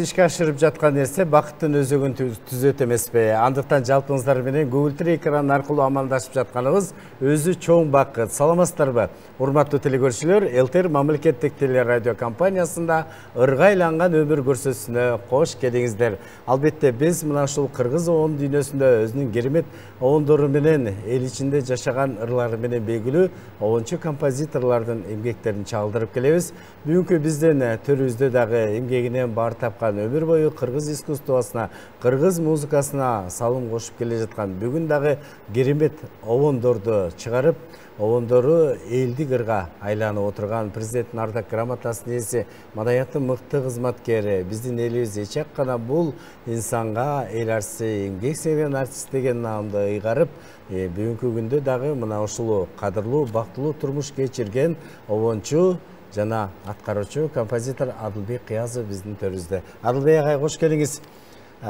ишке ашырып жаткан нерсе бакыттын өзөгүн түзөт эмеспи? Андыктан жалпыңыздар менен Google экран аркылуу амандашып жатканыбыз өзү чоң бакыт. Саламатсыздарбы? Урматтуу телекөрүүчүлөр, Элтер мамлекеттик телерадио компаниясында ыргайланган өмүр көрсөтүүсүнө кош келиңиздер. Албетте биз мына ушул кыргыз оон дүйнөсүндө өзүнүн кереметоондору менен эл ичинде жашаган ырлары менен белгилүү оончу композиторлордун эмгектерин чагылдырып келебиз. Бүгүнкү биздин төрүбүздө дагы эмгегинен баар тапкан өмүр бою кыргыз искусствосуна, кыргыз музыкасына салым кошуп келе жаткан бүгүн дагы керемет оондорду чыгарып, оондору элдик ырга айланып отурган президенттин ардак грамотасынын ээси, маданияттын мыкты кызматкери, биздин элибиз эчек гана бул инсанга эл артисти, эмгек сүйгөн артист деген наамды ыйгарып, бүгүнкү күндө дагы мына ушул кадырлуу, бактылуу турмуш кечирген оончу жана аткаруучу композитор Адылбек Кыязов биздин төрүбүздө. Адылбек агай, кош келиңиз.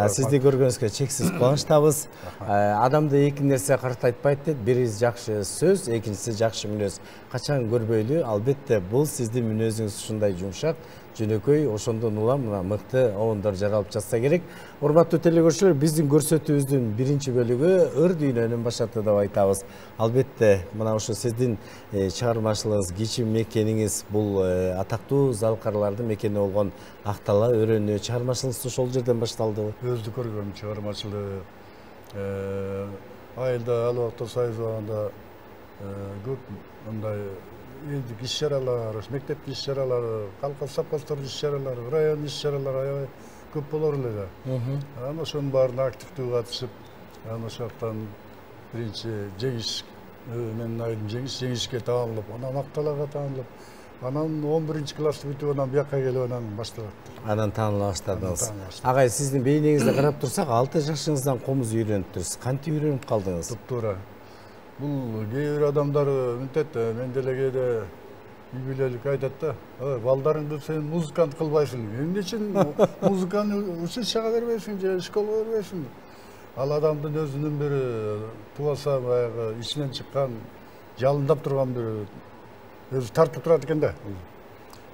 Сизди көргөнүзгө чексиз кубанычтабыз. Адамды эки нерсе картайтпайт дейт. Бири жакшы сөз, экинчиси жакшы мүнөз. Качан көрбөйлү, албетте бул сиздин мүнөзүңүз ушундай жумшак, жөнөкөй, ошондон улам мыкты оондор жаралып жатса керек. Урматтуу телекөрүүчүлөр, биздин көрсөтүүбүздүн биринчи бөлүгү ыр дүйнөнүн башаты деп айтабыз. Албетте, мына ушу сиздин чыгармачылыгыңыз, кичи мекениңиз бул атактуу залкарлардын мекени болгон Актала өрөөнү чыгармачылыгыңыз ошол жерден башталдыбы? Өзү көргөн чыгармачылык айылда ал убакта Союз убагында көп мындай элдик иш-чаралар, мектептин иш-чаралары, калка совхоздордун иш-чаралары, райондун иш-чаралары аябай көп болор эле да. Анан ошонун баарына активдүү катышып, анан ошол жактан биринчи жеңиш менин айдым жеңишке таанылып, анан Акталага таанылып, анан 11-классты бүтүп, анан бияка келип анан башталат. Анан тааныла баштадыңыз. Агай, сиздин бейнеңизди карап турсак, 6 жашыңыздан комуз үйрөнүптүрсүз. Кантип үйрөнүп калдыңыз? Туптуура. Бул кээ бир адамдар мынтет, мен деле кээде үй бүлөлүк айтат да, балдарыңды сен музыкант кылбайсың. Эмне үчүн музыканы училищага бербейсиң же школага бербейсиң? Ал адамдын өзүнүн бир тубаса баягы ичинен чыккан, жалындап турган бир өзү тартып турат экен да.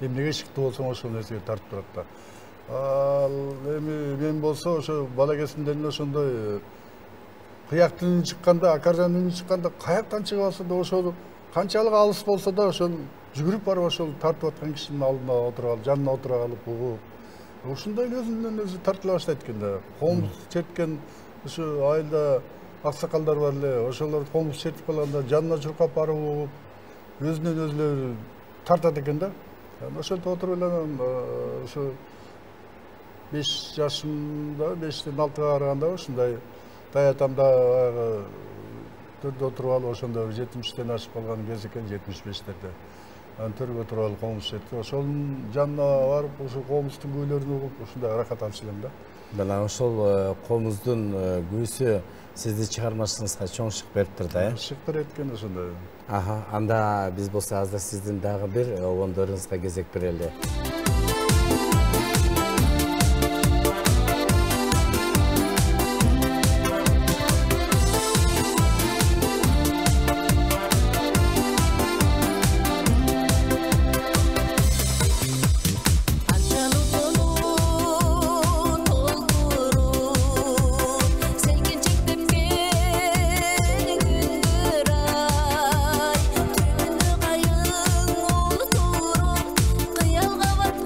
Эмнеге шыктуу болсоң ошол нерсеге тартып турат да. Ал эми мен болсо ошо бала кезимден ошондой кыяктын чыкканда, аккордеондун чыкканда каяктан чыгып алса да ошол канчалык алыс болсо да ошол жүгүрүп барып ошол тартып аткан кишинин алдына отуруп алып, жанына отуруп алып угуп, ушундай өзүнөн өзү тартыла баштайт экен да. Комуз черткен ушу айылда аксакалдар бар эле, ошолор комуз чертип калганда жанына чуркап барып угуп, өзүнөн өзү тартат экен да. Ошентип отуруп эле ошо 5 жашымда, 5тен 6га караганда ушундай таятамда төрдө отуруп алып, ошондо 70тен ашып калган кез экен, 75-терде. Анан төргө отуруп алып комуз чертип, ошонун жанына барып, ошол комуздун күүлөрүн угуп, ушундай аракат алчу элем да. Мына ошол комуздун күүсү сизди чыгармачылыгыңызга чоң шык бериптир да, Шык берет экен ошондой. Анда биз болсо азыр сиздин дагы бир обондоруңузга кезек берели. Kıyal kavat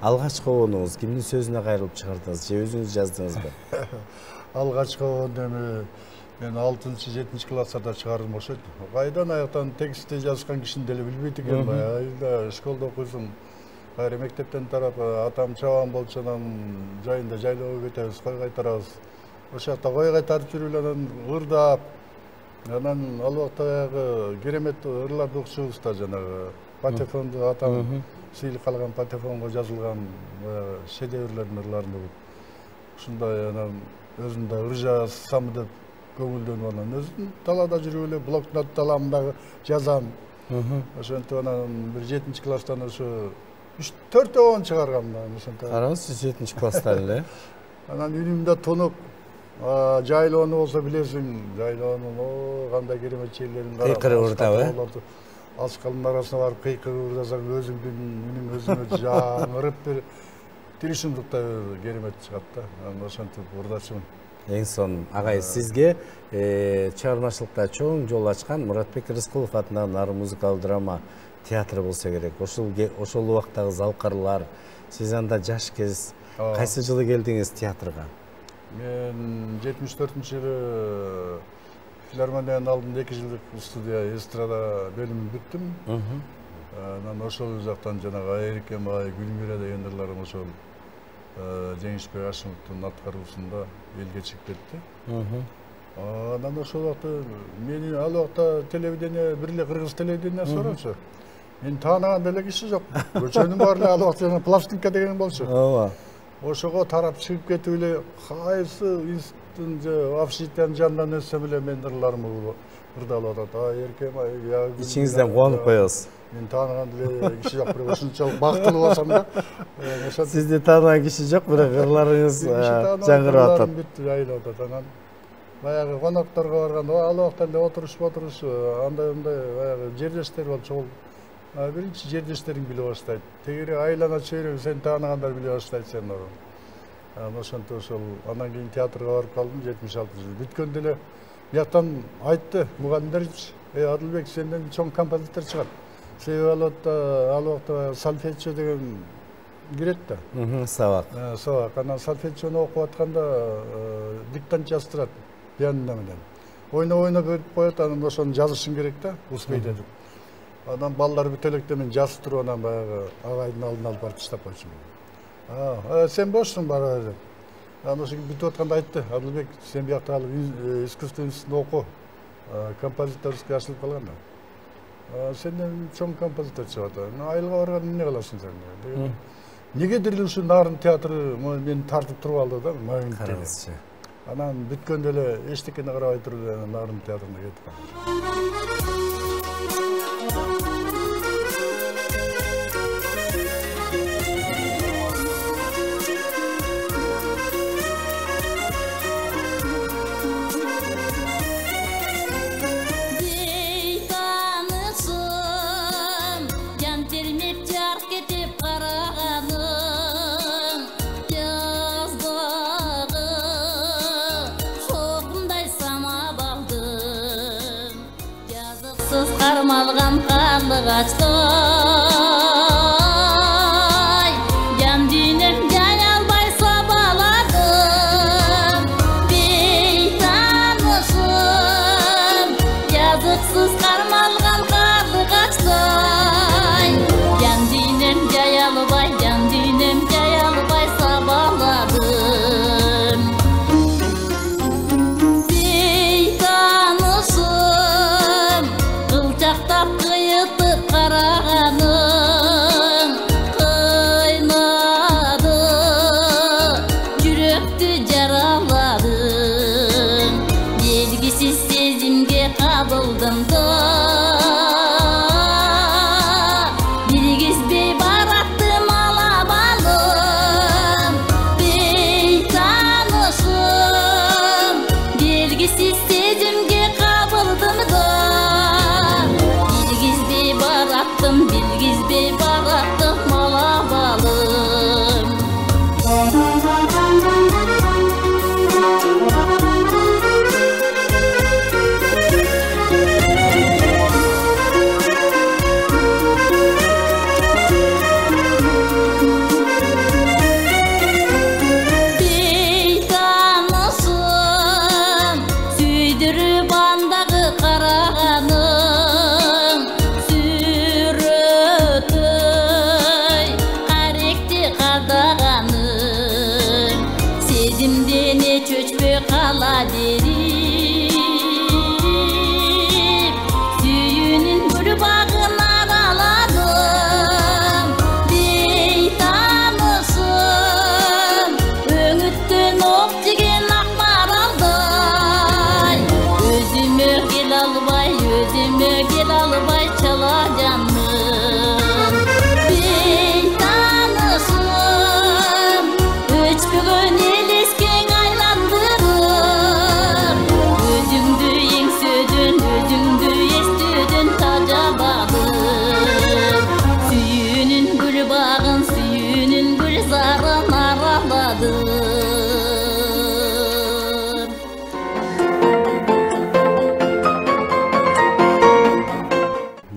алгачкы обонуңуз кимдин сөзүнө кайрылып чыгардыңыз же өзүңүз жаздыңызбы? Алгачкы обон эми мен 6-7 класстарда чыгарым окшойт. Кайдан аяктан текстти жазган кишини деле билбейт экен. Айылда школда окуйсуң. Кайра мектептен тарап атам чабан болчу, анан жайында жайлоого кетебиз, кой кайтарабыз. Ошол жакта кой кайтарып жүрүп анан ырдап, анан ал убакта баягы керемет ырларды окушубуз да, жанагы патефонду атам сыйлык алган патефонго жазылган баягы шедеврлердин ырларын угуп. Ушундай анан өзүм да ыр жазсам деп көңүлдөнүп анан өзүм талаада жүрүп эле блокнот таламдагы жазам. Ошентип анан бир 7 класстан ошо 3-4 обон чыгаргам да. Караңыз, 7 класстан эле. Анан үнүмдө тонук жайлоону болсо билесиң, жайлоонун кандай керемет жерлерин карап. Кыйкырып ырдап, Аскалдын арасына барып кыйкырып ырдасаң өзүңдүн үнүң өзүңө жаңырып бир тиришимдикте керемет чыгат да. Анан ошентип ырдачумун. Эң сонун агай, сизге чыгармачылыкта чоң жол ачкан Муратбек Рыскулов атындагы Нарын музыкалдык драма театры болсо керек. Ошол убактагы залкарлар, сиз анда жаш кез кайсы жылы келдиңиз театрга? Мен 74-жылы филармониянын алдында 2 жылдык студия эстрада бөлүмүн бүттүм. Анан ошол жактан жанагы Айрикем ай, Гүлмира деген ырларым ошол Жеңишбек Ашимовдун аткаруусунда элге чыгып кетти. Анан ошол убакта мени ал убакта телевидение бир эле кыргыз телевидениясы бар болчу. Мен таанаган деле киши жок. Көчөнүн баары ал убакта пластинка деген болчу. Ооба. Ошого тарап чыгып кетип эле кайсы институттун же общежитиянын жанынан өссөм эле менин ырларымды ырдалып атат. Эркем ай, ичиңизден кубанып коесуз. Мен таанаган деле киши жок, бирок ушунчалык бактылуу болсом да. Сизди таанаган киши жок, бирок ырларыңыз жаңырып атат. Бүт жайлап атат. Анан баягы конокторго барганда ал убакта эле отуруш, андай баягы жердештер болчу. Биринчи жердештериң биле баштайт. Тегири айлана чөйрөг сен тааныгандар биле баштайт сени. Ошентип ошол анан кийин театрга барып калдым 76 жыл. Бүткөндө эле бияктан айтты мугалимдерчи, Адылбек сенден чоң композитор чыгат. Себеби ал убакта сольфеджио деген кирет да. Сабак. Сабак. Анан сольфеджиону окуп атканда диктант жаздырат пианино менен. Ойно көрүп коет, анан ошону жазышың керек да, успейт деп. Анан балдар бүт электе мен жазып туруп анан баягы агайдын алдына алып барып таштап койчумун. Сен бошсуң бара деп. Анан ошо бүтүп атканда айтты, Адылбек сен биякта алып искусство институтунда оку. Композиторский ачылып калган да. Сенден чоң композитор чыгат. Айылга барганда эмне кыласың сен? Негедир ушу Нарын театры мени тартып туруп алды да, Караңызчы. Анан бүткөндө эле эчтекени карабай туруп Нарын театрына кетип калдым. Кармалган карлыгачтай жан дүйнөм жай албай сабаладым бейтанышым жазыксыз кармалган карлыгачтай жан дүйнөм жай албай сабаладым бейтанышым кыйытып караганым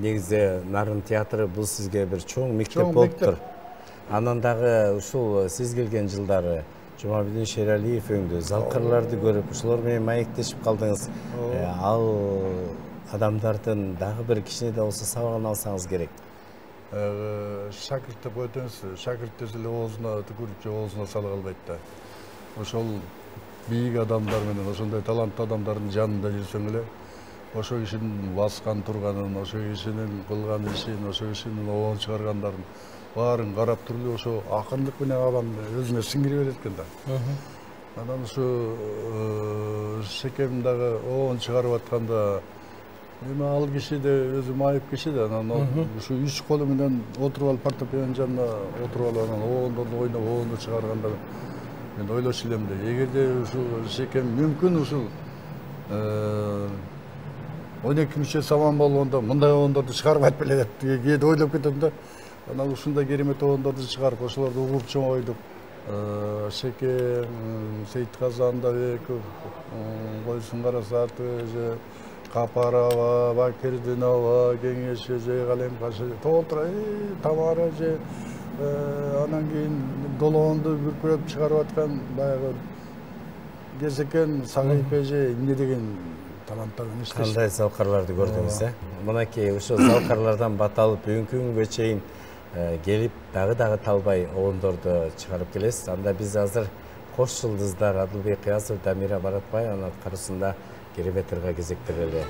негизи Нарын театры бул сизге бир чоң мектеп Чоң болуптур. Анан дагы ушул сиз келген жылдары Жумабедин Шералиев өңдө залкырларды көрүп, ушулар менен маектешип калдыңыз. Ал адамдардын дагы бир кичине да болсо сабагын алсаңыз керек. Шакырт деп өтөңүз, шакырт десе эле оозуна түкүрүп же оозуна сала албайт да. Ошол бийик адамдар менен, ошондой таланттуу адамдардын жанында жүрсөң эле, ошо кишинин баскан турганын, ошо кишинин кылган ишин, ошо кишинин обал чыгаргандарын баарын карап туруп эле ошо акындык менен адам өзүнө сиңирип берет экен да. Анан ушу Шекем дагы обон чыгарып атканда эми ал киши да өзү майып киши да, анан ушу 3 колу менен отуруп алып фортепианонун жанына отуруп алып анан обондорду ойноп, обонду чыгарганда мен ойлочу элем да, эгерде ушул Шекем мүмкүн ушул 12 мүчө саман болгондо мындай обондорду чыгарбайт беле деп кээде ойлоп кетем да. Анан ушундай керемет обондорду чыгарып, ошолорду угуп чоңойдук. Шекем, Сейитказандабеков, Койсун Карасатов, же Капарова, Бакирдинова, Кеңеши, же Калемкашы, толтура, Тамара же анан кийин долоонду бүркүрөп чыгарып аткан баягы Кезекен, Сагыйпе же эмне деген таланттардан иштешти. Кандай залкарларды көрдүңүз, Мынакей ошол залкарлардан бат алып бүгүнкү күнгө чейин келип дагы талбай обондорду чыгарып келесиз. Анда биз азыр кош жылдыздар Адылбек Кыязов, Дамира Баратбаеванын аткаруусунда керемет ырга кезектирели.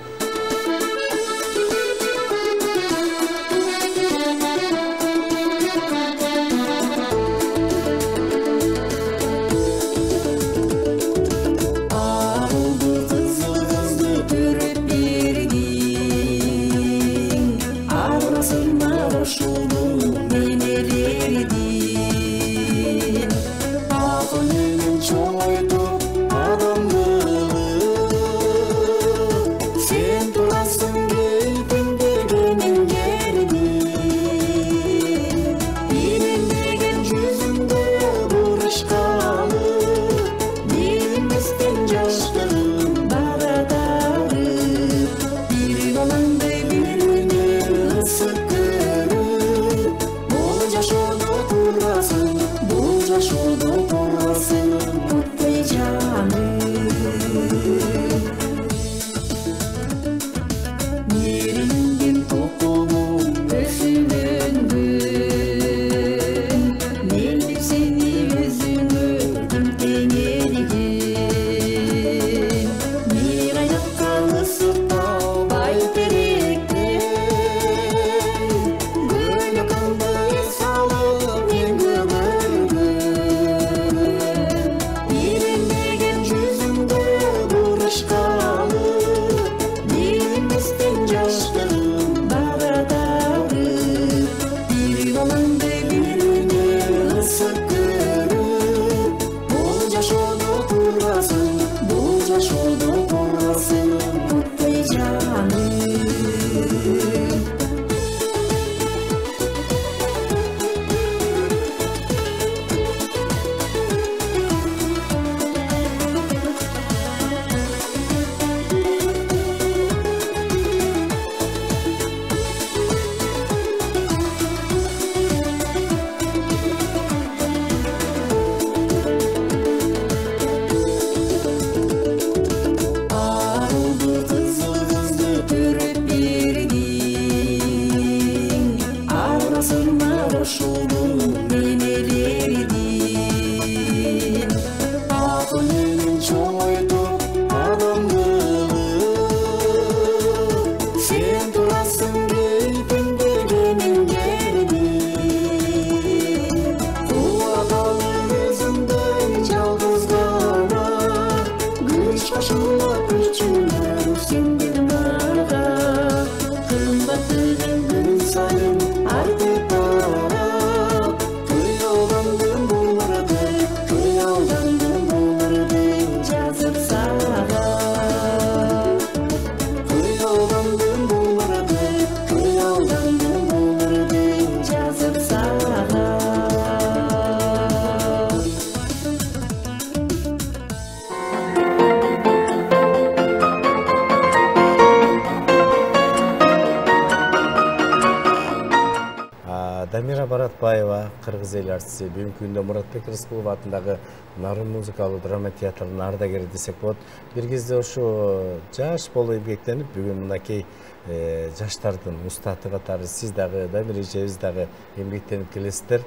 Дамира Баратбаева, кыргыз эл артисти, бүгүнкү күндө Муратбек Рыскулов атындагы Нарын музыкалуу драма театрынын ардагери десек болот. Бир кезде ошо жаш болуп эмгектенип, бүгүн мынакей жаштардын устаты катары сиз дагы, Дамира эжебиз дагы эмгектенип келесиздер.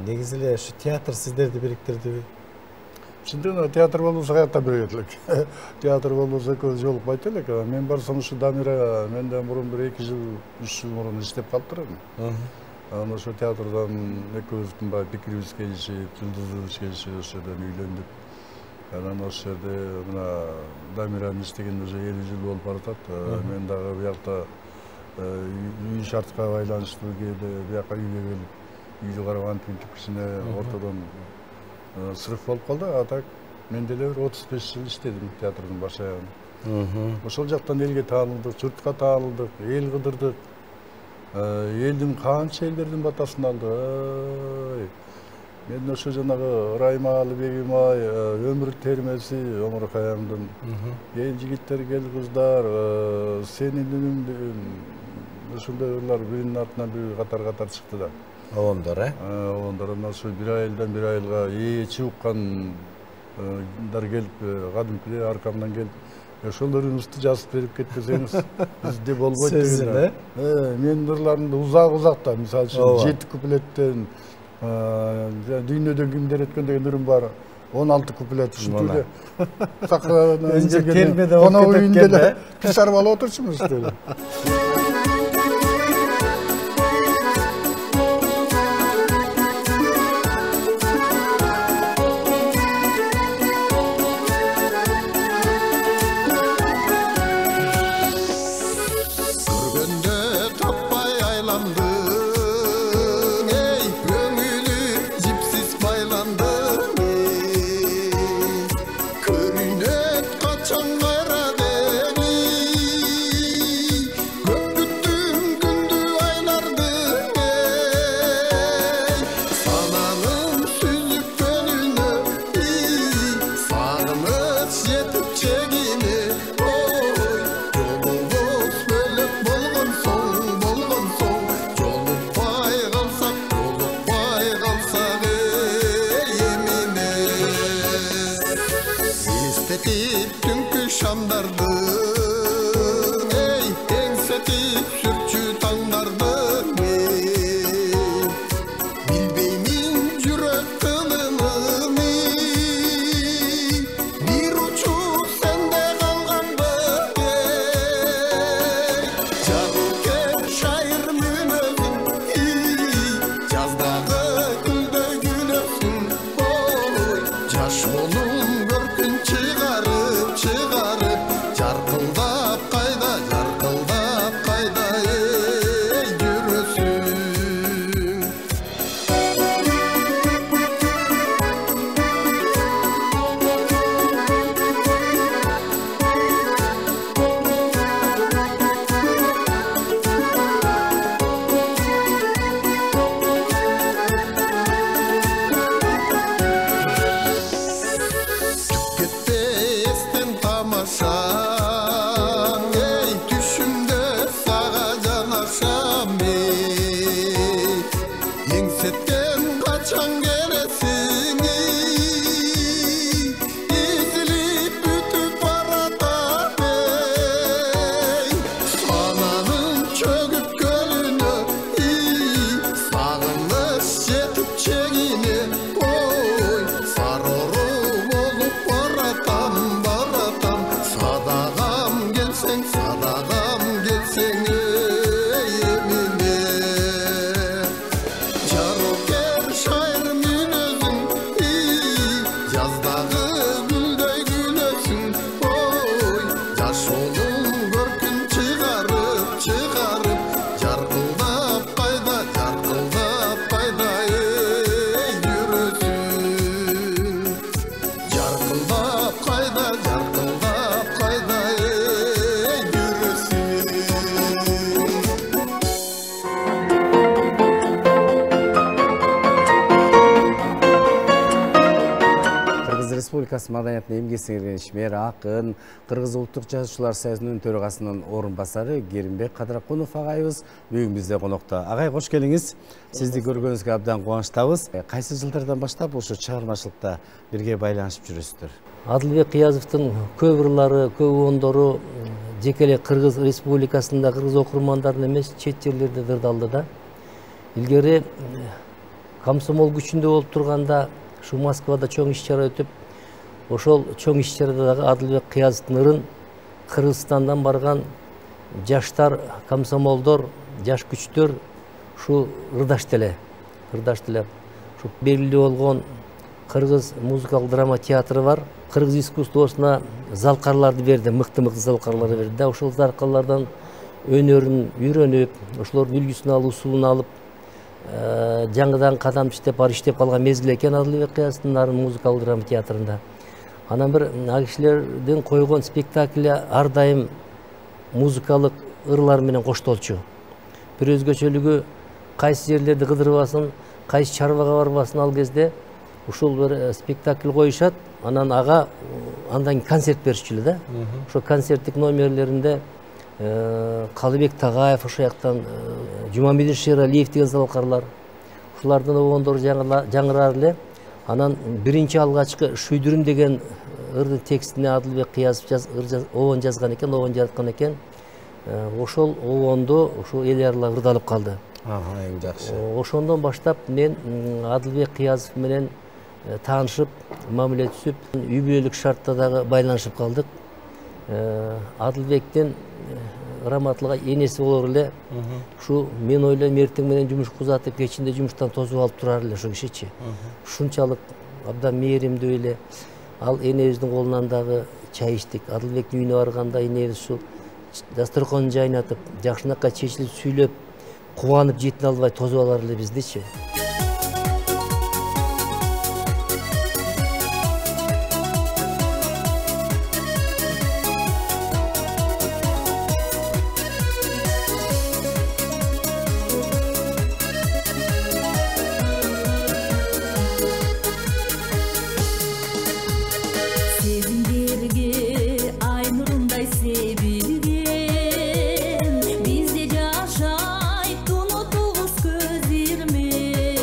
Негизи эле ушу театр сиздерди бириктирдиби? Чындыгында театр болбосо каякта биригет элек. Театр болбосо экөөбүз жолукпайт элек. Мен барсам ушу Дамира менден мурун бир 2 жыл, 3 жыл мурун иштеп калыптыр. Анан ошо театрдан экөөбүздүн баягы пикирибиз келишип, жылдызыбыз келишип, ошо жерден үйлөндүк. Анан ошо жерде мына Дамиранын иштеген уже 50 жыл болуп баратат. Мен дагы буякта үй шартка байланыштуу кээде буякка үйгө келип, үйдү карап антип кичине ортодон сырык болуп калды. А так мен деле 35 жыл иштедим театрдын баш аягын. Ошол жактан элге таанылдык, журтка таанылдык, эл кыдырдык. Элдин канча элдердин батасын алды. Мен ошо жанагы Райма Алыбегим өмүр термеси Омар Хаямдын эл жигиттер, эл кыздар, сенин үнүңдүн ушундай ырлар биринин артынан бири катар чыкты да. Оондар, Оондар анан ошо бир айылдан бир айылга эчи уккандар келип, кадимкидей аркамдан келип, ошолорубузду жазып берип кетпесеңиз бизде болбойт деген. Менин ырларымды узак-узакта, мисалы үчүн 7 куплеттен дүйнөдө кимдер өткөн деген ырым бар. 16 куплет ушунтип эле. Önce kelmede okuyup uyunda pişar bala otursunuz dedi. Jarqıldap qayda Республикасы маданиятына эмгек сиңирген ишмер, акын, Кыргыз Улуттук Жазуучулар союзунун төрагасынын орун басары Керимбек Кадыракунов агайыбыз бүгүн бизде конокто. Агай, кош келиңиз. Сизди көргөнүзгө абдан кубанычтабыз. Кайсы жылдардан баштап ушу чыгармачылыкта бирге байланышып жүрөсүздөр? Адылбек Кыязовдун көп ырлары, көп ондору жекеле Кыргыз Республикасында кыргыз окурмандарын эмес, чет жерлерде дырдалды да. Илгери комсомол күчүндө болуп турганда, шу Москвада чоң иш-чара өтүп, ошол чоң иш-чарадагы Адылбек Кыязовдун ырын Кыргызстандан барган жаштар, комсомолдор, жаш күчтөр шу ырдашты эле. Шу белгилүү болгон Кыргыз музыкалык драма театры бар. Кыргыз искусствосуна залкарларды берди, мыкты-мыкты залкарларды берди. Ошол залкарлардан өнөрүн үйрөнүп, ошолордун үлгүсүн алып, усулун алып, жаңыдан кадам иштеп, иштеп калган мезгил экен Адылбек Кыязовдун музыкалык драма театрында. Анан бир кишилердин койгон спектакли ар дайым музыкалык ырлар менен коштолчу. Бир өзгөчөлүгү кайсы жерлерди кыдырбасын, кайсы чарбага барбасын ал кезде ушул бир спектакль коюшат, анан ага андан концерт беришчүлү да. Ошо концерттик номерлеринде Калыбек Тагаев, ошо жактан Жумамедин Шералиев деген залкарлар, ушулардын оондору жаңырар эле. Анан биринчи алгачкы Шүйдүрүм деген ырдын текстине Адылбек Кыязов оон жазган экен, оон жараткан экен. Ошол оонду ошо эл аралап ырдалып калды. Эң жакшы. Ошондон баштап мен Адылбек Кыязов менен таанышып, мамиле түзүп, үй бүлөлүк шартта дагы байланышып калдык. Адылбектин раматлыга энеси болор эле. Ушу мен ойлойм эртең менен жумушка узатып, кечинде жумуштан тосуп алып турар эле ошо кишичи. Ушунчалык абдан мээримдүү эле. Ал энебиздин колунан дагы чай иштик. Адылбектин үйүнө барганда энебиз ушу дасторконун жайнатып, жакшынакай чечилип сүйлөп, кубанып жете албай тосуп алар эле биздичи. Bizde yaşayıp unuttuğumuz göz irmi.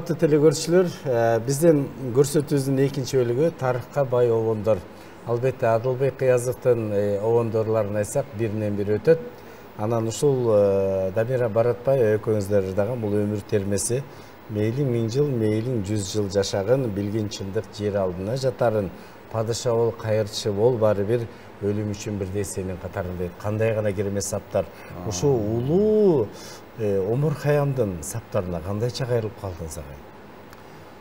урматтуу телекөрүүчүлөр, биздин көрсөтүүбүздүн экинчи бөлүгү тарыхка бай обондор. Албетте Адылбек Кыязовдун обондорлорун айтсак, биринен бири өтөт. Анан ушул Дамира Баратбай экөөңүздөр ырдаган бул өмүр термеси мейлиң 1000 жыл, мейлиң 100 жыл жашагын, билген чындык жер алдына жатарын, падыша бол, кайырчы бол, баары бир өлүм үчүн бирдей сенин катарың дейт. Кандай гана керемет саптар. Ушул улуу Омур Хаямдын саптарына кандайча кайрылып калдыңыз агай?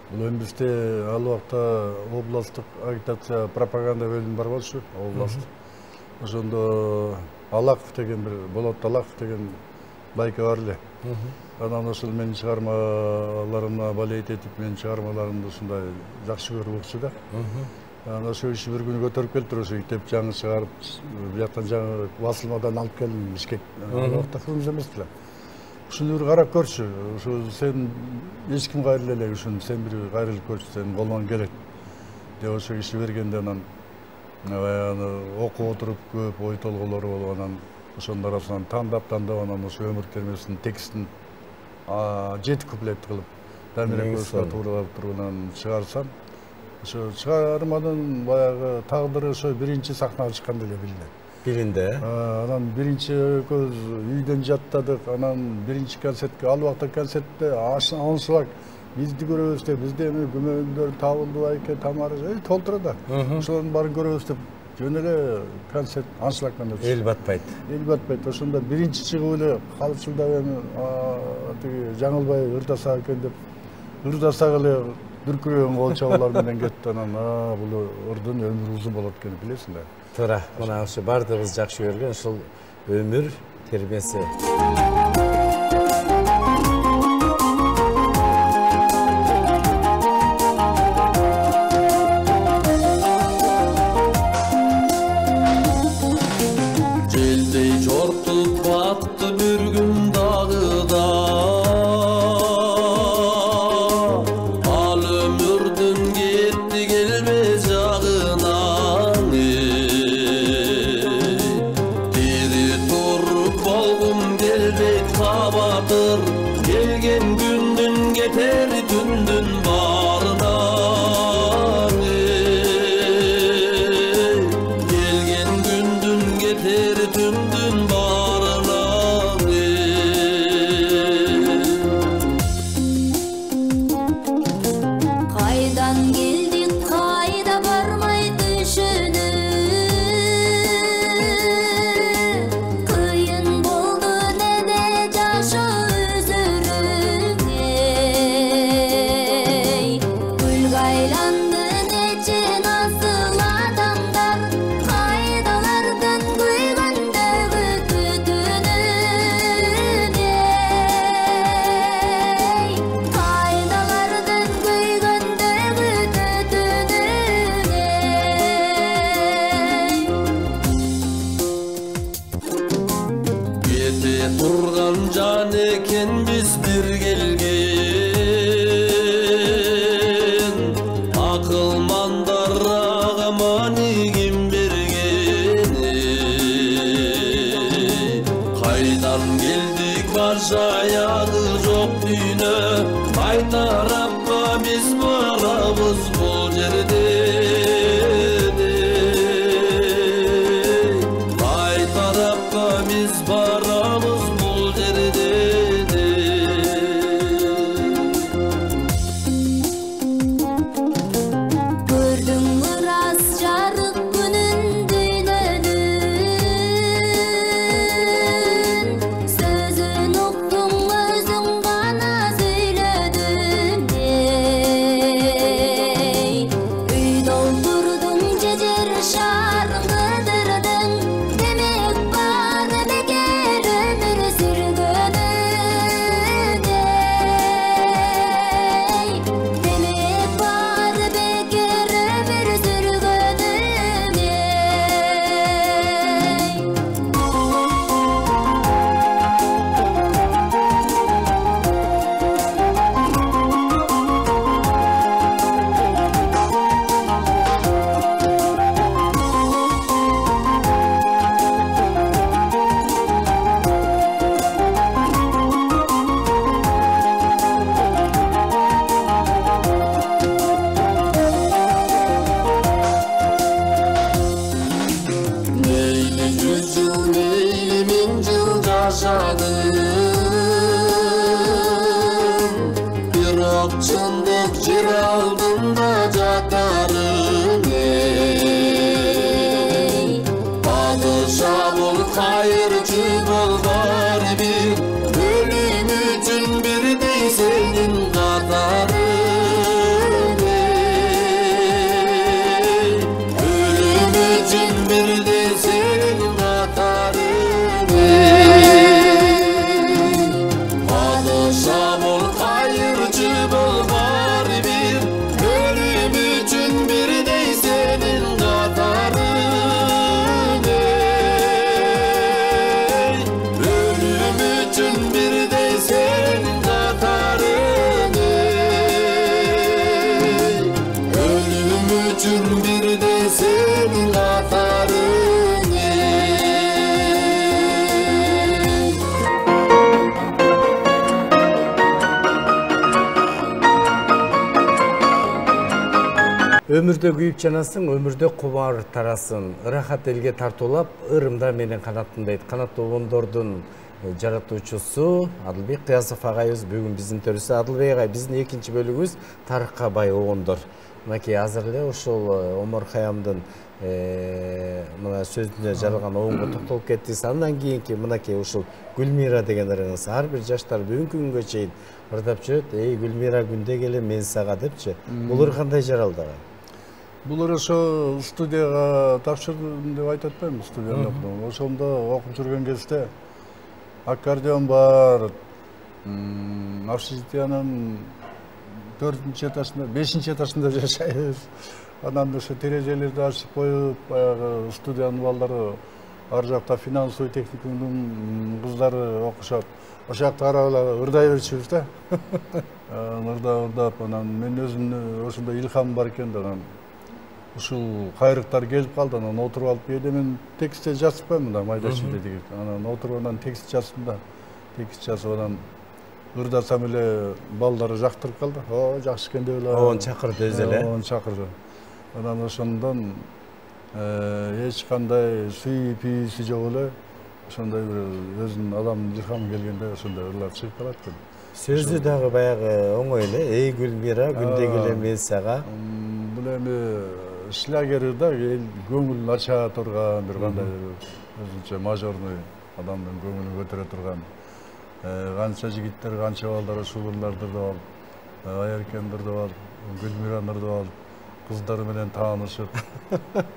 Бул эми бизде ал убакта областтык агитация пропаганда бөлүмү бар болчу, област. Ошондо Алаков деген бир Болот Алаков деген байка бар эле. Анан ошол менин чыгармаларымна болейт этип, менин чыгармаларымды ушундай жакшы көрүп укчу да. Анан ошол иши бир күнү көтөрүп келиптир, ошо китеп жаңы чыгарып, бияктан жаңы басылмадан алып келдим Бишкек. Убакта кылмыш эмес эле. Ушуну бир карап көрчү. Ошо сен эч ким кайрыла элек ушуну, сен бир кайрылып көрчү, сенин колуңан келет деп ошо киши бергенде анан аны окуп отуруп көп ой толгоолору болуп, анан ошонун арасынан тандап анан ошо өмүр термесинин текстин 7 куплет кылып Дамир экөөбүзгө тууралап туруп анан чыгарсам, ошо чыгарманын баягы тагдыры ошо биринчи сахнага чыкканда эле билинет. Биринде. Анан биринчи экөөбүз үйдөн жаттадык, анан биринчи концертке, ал убакта концертте аншлаг бизди көрөбүз деп, бизде эми күмөндөр табылды байке, тамары толтура да. Ошонун баарын көрөбүз деп жөн эле концерт аншлаг менен өтүштү. Эл батпайт. Эл батпайт. Ошондо биринчи чыгып эле калчылдап эми тиги Жаңылбай ырдаса экен деп ырдасак эле дүркүрөгөн кол чабуулар менен кетти. Анан бул ырдын өмүрү узун болот экенин билесиң да. Туура, мына ушу бардыгыбыз жакшы көргөн ушул өмүр термеси. Желдей жортуп батты бир күн дагыда, ал өмүрдүн кетти келбей жагынан, тири туруп болгум келбей birde senin katarın Өмүрдө күйүп жанасың, өмүрдө кубар тарасың. Ырахат элге тартуулап, ырымда менен канаттым дейт. Канат обондордун жаратуучусу Адылбек Кыязов агайыбыз бүгүн биздин төрүсү. Адылбек агай, биздин экинчи бөлүгүбүз тарыхка бай обондор. Мынакей азыр эле ошол Омар Хаямдын мына сөзүнө жаралган обонго токтолуп кеттиңиз. Андан кийинки мынакей ушул Гүлмира деген ырыңыз. Ар бир жаштар бүгүнкү күнгө чейин ырдап жүрөт. Эй Гүлмира күндө келе мен сага депчи. Бул ыр кандай жаралды агай? Бул ошо студияга тапшырдым деп айта атпайм, студияда окудум. Ошондо окуп жүргөн кезде аккордеон бар, общежитиянын 4-нчи этажында, 5-нчи этажында жашайбыз. Анан ошо терезелерди ачып коюп, баягы студиянын балдары ар жакта финансовый техникумдун кыздары окушат. Ошол жакта карап эле ырдай берчүбүз да. Ырдап, анан мен өзүмдүн ошондой илхам бар экен да. Ушул кайрыктар келип калды, анан отуруп алып кээде мен текстте жазбайм мында майда-чүйдө деген. Анан отуруп анан текст жаздым да. Текст жазып анан ырдасам эле балдары жактырып калды. О, жакшы экен деп эле. Оон чакырды өзү эле. Оон чакырды. Анан ошондон эч кандай сүйүүсү жок эле. Ошондой бир өзүнүн адамдын илхамы келгенде ошондой ырлар чыгып калат экен. Сөзү дагы баягы оңой эле. Эй Гүлмира, күндө келе мен сага. Бул эми шлягер да, көңүлүн ача турган бир кандай өзүнчө мажорный адамдын көңүлүн көтөрө турган. Канча жигиттер, канча балдар ушул ырларды ырдап алып, Аяркен ырдап алып, Гүлмираны ырдап алып, кыздары менен таанышып,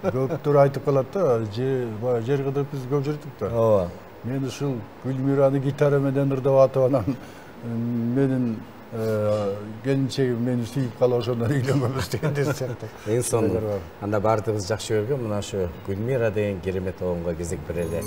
көптөр айтып калат да, жер кыдырып биз көп жүрдүк да. Ооба. Мен ушул Гүлмираны гитара менен ырдап атып анан менин келинчегим мени сүйүп калып ошондон үйлөнгөнбүз дегендей сыяктуу. Эң сонун. Анда баардыгыбыз жакшы көргөн мына ошо Гүлмира деген керемет обонго кезек берели.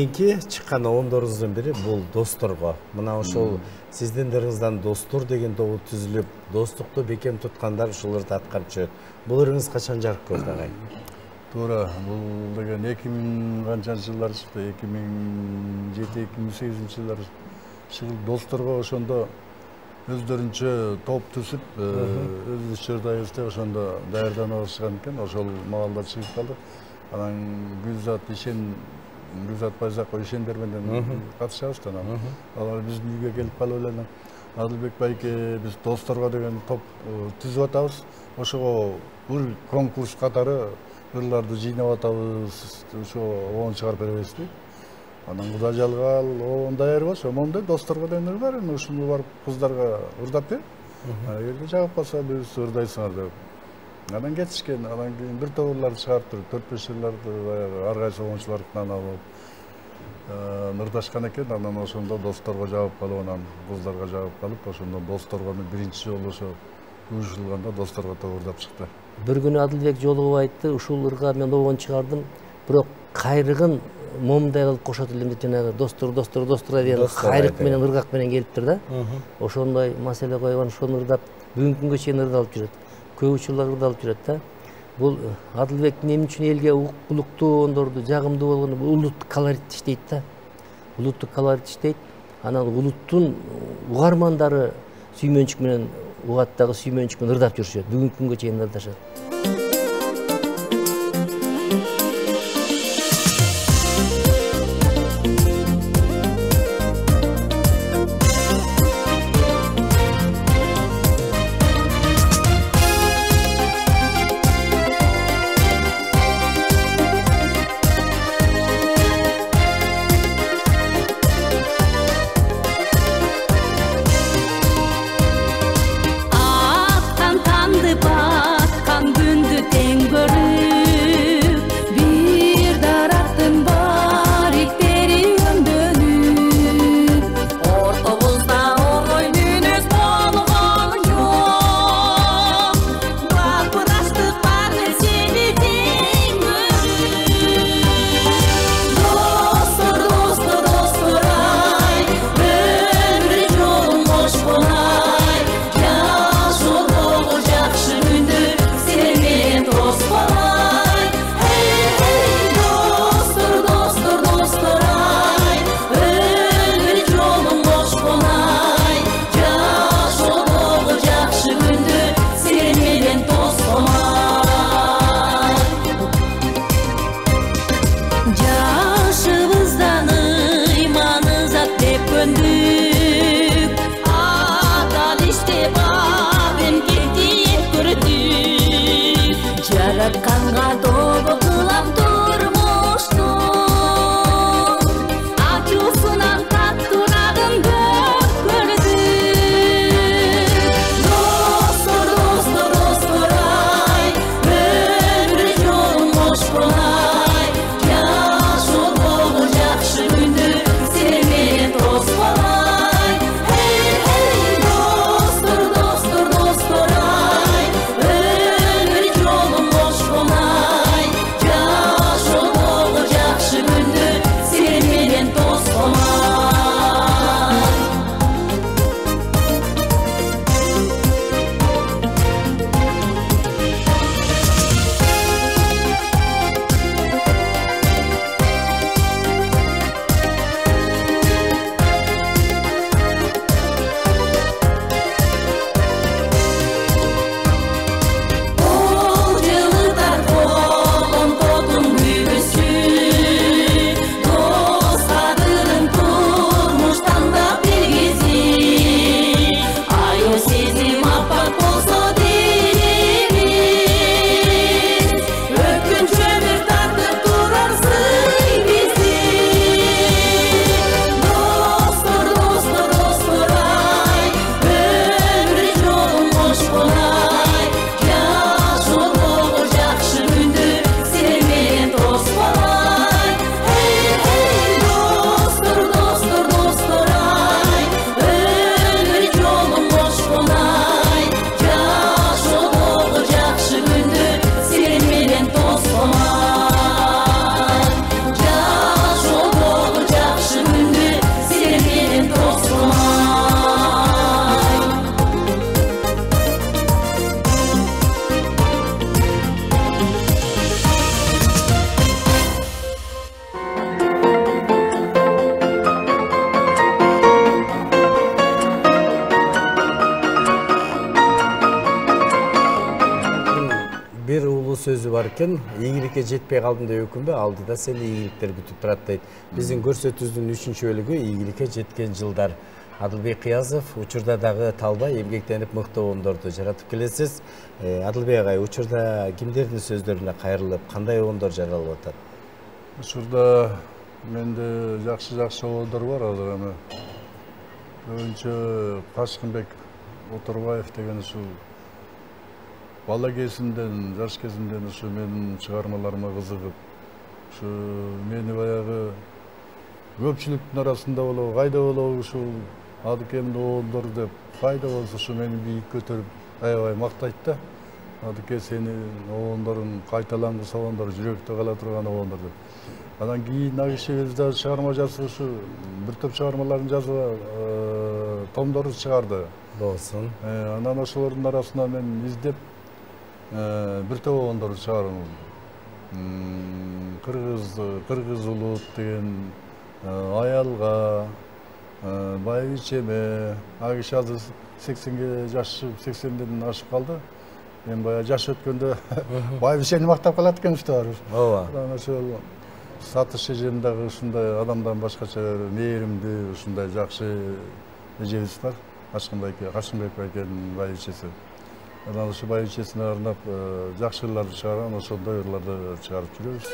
кийинки чыккан оңдорубуздун бири бул досторго. Мына ошол сиздин дырыңыздан достор деген тобу түзүлүп, достукту бекем туткандар ушуларды аткарып жүрөт. Бул ырыңыз качан жарык көрдү агай? Туура, бул деген 2000 канчанчы жылдар чыкты, 2007-2008 жылдар чыгып досторго ошондо өздөрүнчө топ түзүп, өз иш-чарабызды ошондо даярданып алышкан экен, ошол маалда чыгып калдык. Анан Гүлзат Байзакова ишендер менен катышабыз да. Алар биздин үйгө келип калып эле Адылбек байке биз досторго деген топ түзүп атабыз. Ошого бир конкурс катары ырларды жыйнап атабыз. Ошо оон чыгарып беребизби? Анан Кудай жалгал оон даяр болсо, омондой досторго деген ыр бар, ушуну барып кыздарга ырдап бер. Эгерде жагып калса биз ырдайсыңар деп. Анан кетишкен, анан кийин бир топ ырларды чыгарып туруп, 4-5 ырларды баягы ар кайсы оончулардыкынан алып ырдашкан экен. Анан ошондо досторго жагып калып, анан кыздарга жагып калып, ошондо досторго биринчи жолу ошо уюштурулганда досторго топ ырдап чыкты. Бир күнү Адылбек жолугуп айтты, ушул ырга мен оон чыгардым, бирок кайрыгын момундай кылып кошот элем деп, жанагы достор деген кайрык менен ыргак менен келиптир да. Ошондой маселе койгон, ошону ырдап бүгүнкү күнгө чейин ырдалып жүрөт. Көп учурлар ырдалып жүрөт да. Бул Адылбектин эмне үчүн элге улуктуу ондорду жагымдуу болгону, бул улуттук колорит иштейт да. Улуттук колорит иштейт. Анан улуттун угармандары сүймөнчүк менен угат дагы сүймөнчүк менен ырдап жүрүшөт. Бүгүнкү күнгө чейин ырдашат. Атқан таңды батқан күнді сөзү бар экен. Ийгиликке жетпей калдым деп өкүнбө, алдыда сени ийгиликтер күтүп турат дейт. Биздин көрсөтүүбүздүн 3-чү бөлүгү ийгиликке жеткен жылдар. Адылбек Кыязов, учурда дагы талбай эмгектенип мыкты оондорду жаратып келесиз. Адылбек агай, учурда кимдердин сөздөрүнө кайрылып, кандай оондор жаралып атат? Учурда менде жакшы оондор бар азыр эми. Көбүнчө Кашкынбек Отурбаев деген ушул бала кезимден, жаш кезимден ушу менин чыгармаларыма кызыгып, ушу мени баягы көпчүлүктүн арасында болобу, кайда болобу ушул Адыкемдин оолдору деп, кайда болсо ушу мени бийик көтөрүп, аябай мактайт да. Адыке сенин оолдоруң кайталангыс оолдор, жүрөктө кала турган оолдор деп. Анан кийин агишебиз да чыгарма жазып, ушу бир топ чыгармаларын жазып, томдорун чыгарды. Болсун. Анан ошолордун арасынан мен издеп бир топ оолдорду чыгарып, Кыргыз улут деген, Аялга, Байбичеме, агиш азыр 80-ге жашып, 80ден ашып калды. Мен баягы жаш өткөндө Байбичени мактап калат экенбиз да барып. Ооба. Анан ошол Сатыш эжемдагы ушундай адамдан башкача мээримдүү, ушундай жакшы эжебиз бар. Кашкынбек байкенин байбичеси. Анан ошо байбичесине арнап жакшы ырларды чыгарган, ошондой ырларды чыгарып жүрөбүз.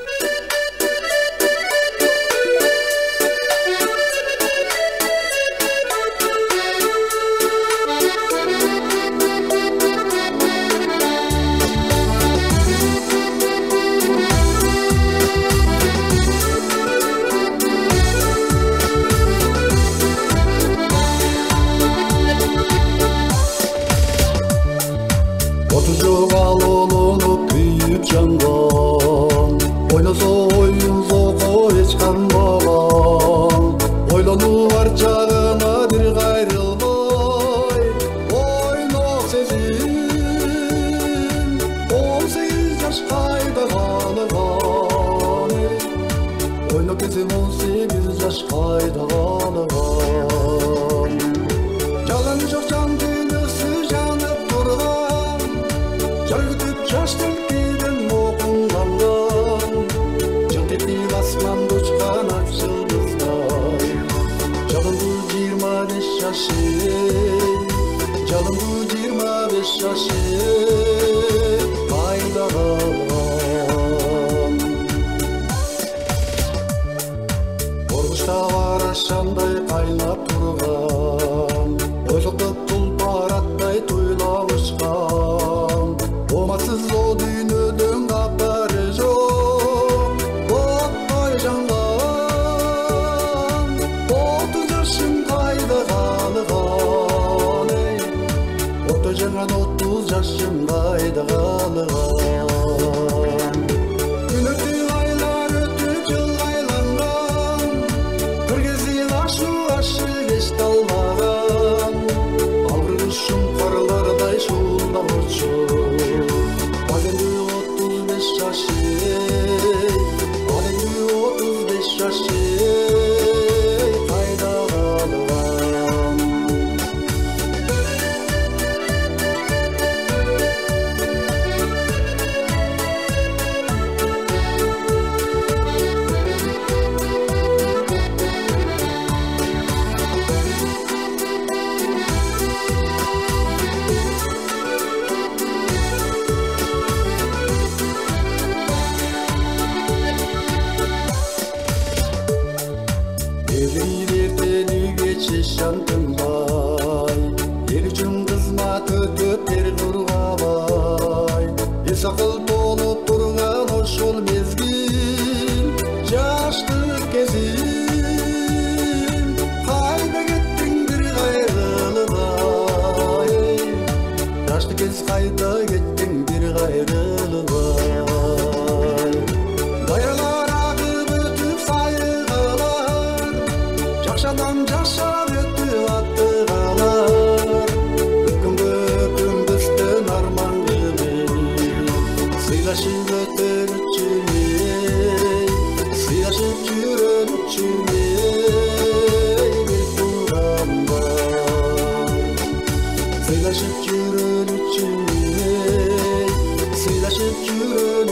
Sıylaşıp yürün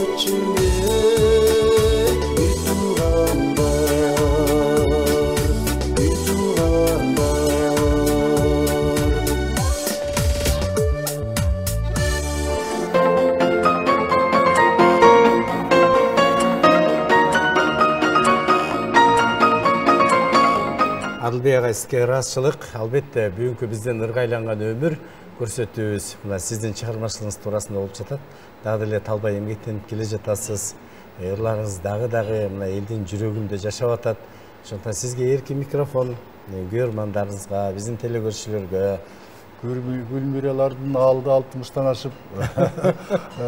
Адылбек агай, сизге ыраазычылык. Албетте бүгүнкү бизден ыргайланган өмүр көрсөтүүбүз мына сиздин чыгармачылыгыңыз туурасында болуп жатат. Дагы деле талбай эмгектенип келе жатасыз. Ырларыңыз дагы мына элдин жүрөгүндө жашап атат. Ошондуктан сизге эркин микрофон, көрөрмандарыңызга, биздин телекөрүүчүлөргө. Гүлмиралардын алды 60-тан ашып,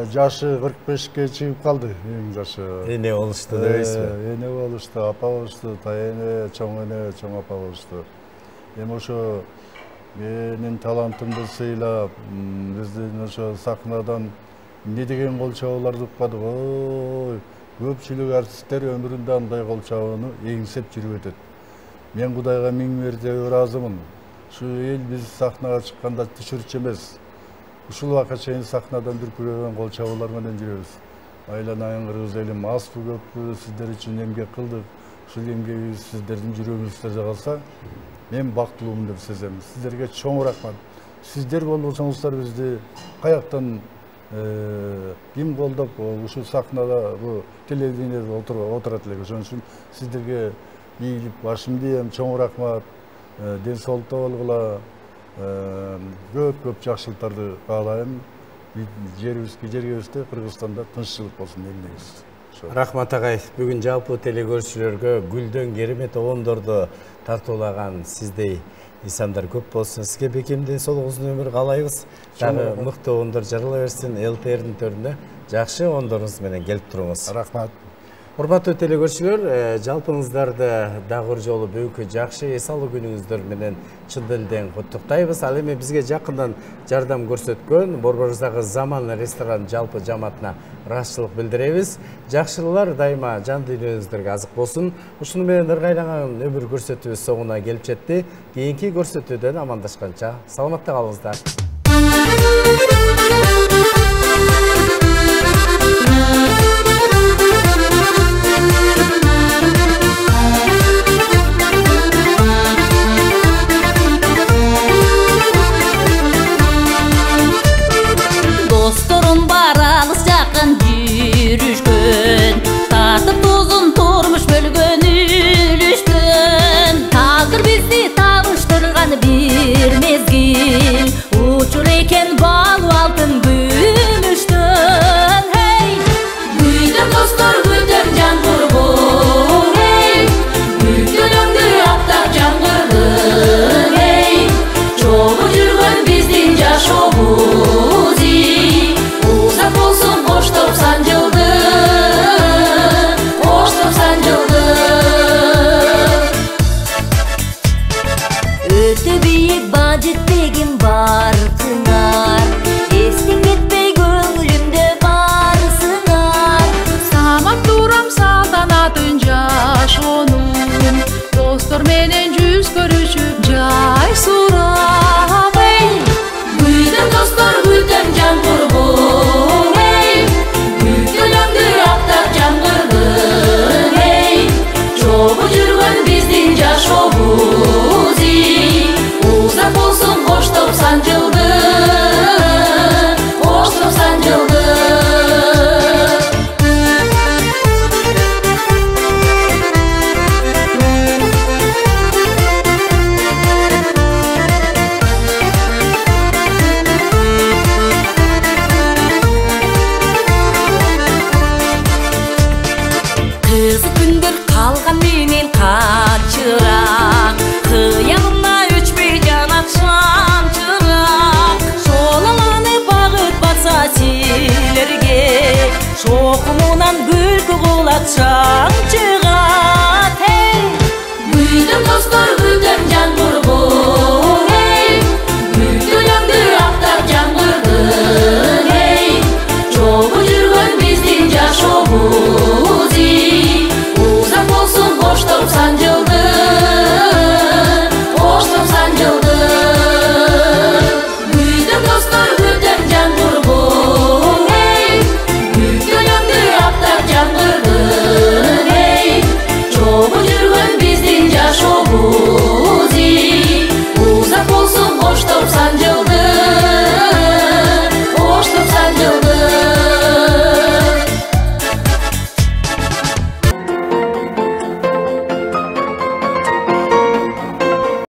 жашы 45-ке чыгып калды, эң жашы. Эне болушту дейсизби? Эне болушту, апа болушту, тайене, чоң апа болушту. Эми ошо менин талантымды сыйлап, биздин ошо сахнадан не деген кол чабууларды укпадык. Ой, көпчүлүк артисттер өмүрүндө андай кол чабууну эңсеп жүрүп өтөт. Мен Кудайга миң мәрте ыраазымын. Şu el biz sahnaya çıkkanda düşürüç emez. Uşul vaka çeyin sahnadan дүркүрөгөн кол чабуулар менен жүрөбүз. Айланайын кыргыз элим аз көппү сиздер үчүн эмгек кылдык. Ушул эмгеги сиздердин жүрөгүңүздө калса, мен бактылуумун деп сезем. Сиздерге чоң рахмат. Сиздер болбосоңуздар бизди каяктан ким колдоп ушул сахнада бу телевидениеде отурат элек. Ошон үчүн сиздерге ийгилик башымды ийем, чоң рахмат. Ден соолукта болгула, көп жакшылыктарды каалайм. Жерибизде, Кыргызстанда тынччылык болсун элибиз. Рахмат агай, бүгүн жалпы телекөрүүчүлөргө гүлдөн керемет обондорду тартуулаган сиздей инсандар көп болсун. Сизге бекемден сол узун өмүр каалайбыз. Дагы мыкты обондор жарала берсин. ЛТРдин төрүнө жакшы обондоруңуз менен келип туруңуз. Рахмат. Урматтуу телекөрүүчүлөр, жалпыңыздарды дагы бир жолу бүгүнкү жакшы эс алуу күнүңүздөр менен чын дилден куттуктайбыз. Ал эми бизге жакындан жардам көрсөткөн Борбордагы Заман ресторан жалпы жамаатына ыраазычылык билдиребиз. Жакшылыклар дайыма жан дүйнөңүздөргө азык болсун. Ушуну менен ыргайланган өмүр көрсөтүүбүз соңуна келип жетти. Кийинки көрсөтүүдөн амандашканча саламатта калыңыздар.